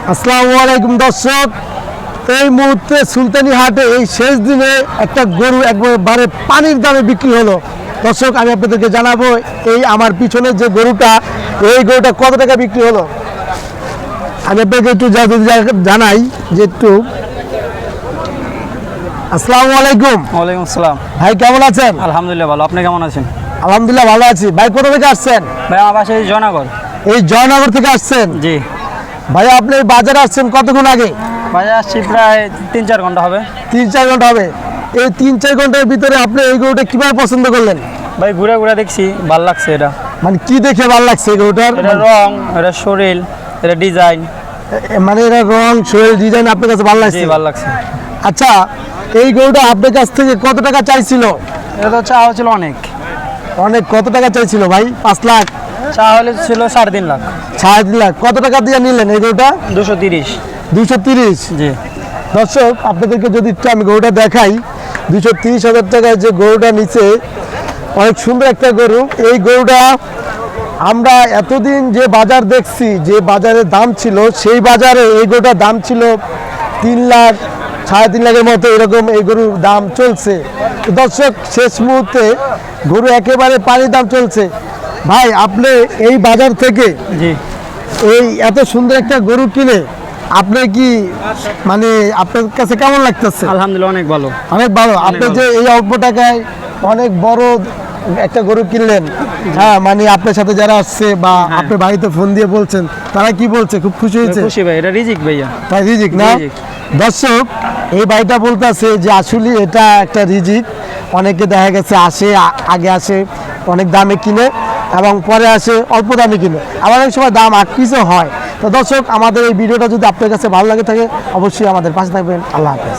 আসসালামু আলাইকুম দর্শক, এই মুহূর্তে সুলতানি হাটে এই শেষ দিনে একটা গরু একবারে পানির দামে বিক্রি হলো। দর্শক, আমি আপনাদেরকে জানাবো এই আমার পিছনে যে গরুটা, এই গরুটা কত টাকা বিক্রি হলো। আমি আপনাকে একটু জানাই যে একটু আসসালামু আলাইকুম। ওয়ালাইকুম আসসালাম। ভাই কেমন আছেন? আলহামদুলিল্লাহ ভালো, আপনি কেমন আছেন? আলহামদুলিল্লাহ ভালো আছি। ভাই কোথা থেকে আসছেন? ভাই আমার বাসা এই জয়নগর। এই জয়নগর থেকে আসছেন? জি ভাই আপনি বাজারে আসছেন কতক্ষণ আগে? বাজারে আসছি প্রায় 3-4 ঘন্টা হবে। 3-4 ঘন্টা হবে। এই 3-4 ঘন্টার ভিতরে আপনি এই গরুটা কিভাবে পছন্দ করলেন? ভাই ঘুরে ঘুরে দেখছি, ভালো লাগছে। এটা মানে কি দেখে ভালো লাগছে এই গরুটার? এটা রং, এটা শরীর, এটা ডিজাইন। মানে এটা রং, শরীর, ডিজাইন আপনার কাছে ভালো জি লাগছে? ভালো লাগছে। আচ্ছা, এই গরুটা আপনার কাছ থেকে কত টাকা চাইছিল? এটা তো চাওয়া হচ্ছিল অনেক। অনেক? কত টাকা চাইছিল ভাই? 5 লাখ? চাওয়া হলে ছিল 3.5 লাখ। 3.5 লাখ? কত টাকা দিয়ে নিলেন এই গরুটা? 230। 230? জি দর্শক, আপনাদেরকে যদি একটু আমি গরুটা দেখাই, 230,000 টাকায় যে গরুটা নিচে, অনেক সুন্দর একটা গরু। এই গরুটা আমরা এতদিন যে বাজার দেখছি, যে বাজারের দাম ছিল, সেই বাজারে এই গরুটার দাম ছিল 3 লাখ, 3.5 লাখের মতো এরকম এই গরুর দাম চলছে। তো দর্শক, শেষ মুহূর্তে গরু একেবারে পানির দাম চলছে। ভাই আপনি এই বাজার থেকে জি এই এত সুন্দর একটা গরু কিনে আপনি কি মানে আপনার কাছে কেমন লাগতেছে? আলহামদুলিল্লাহ অনেক ভালো। অনেক ভালো। আপনি যে এই অল্প টাকায় অনেক বড় একটা গরু কিনলেন, হ্যাঁ, মানে আপনার সাথে যারা আসছে বা আপনার বাড়িতে ফোন দিয়ে বলছেন, তারা কি বলছে? খুব খুশি হয়েছে? খুশি ভাই, এটা রিজিক ভাইয়া। তাই রিজিক না? রিজিক। দর্শক, এই ভাইটা বলতেছে যে আসলে এটা একটা রিজিক। অনেকে দেখা গেছে আসে, আগে আসে অনেক দামে কিনে এবং পরে আসে অল্প দামে কিনে, আবার অনেক সময় দাম আটকিছে হয়। তো দর্শক, আমাদের এই ভিডিওটা যদি আপনার কাছে ভালো লাগে থাকে, অবশ্যই আমাদের পাশে থাকবেন। আল্লাহ হাফেজ।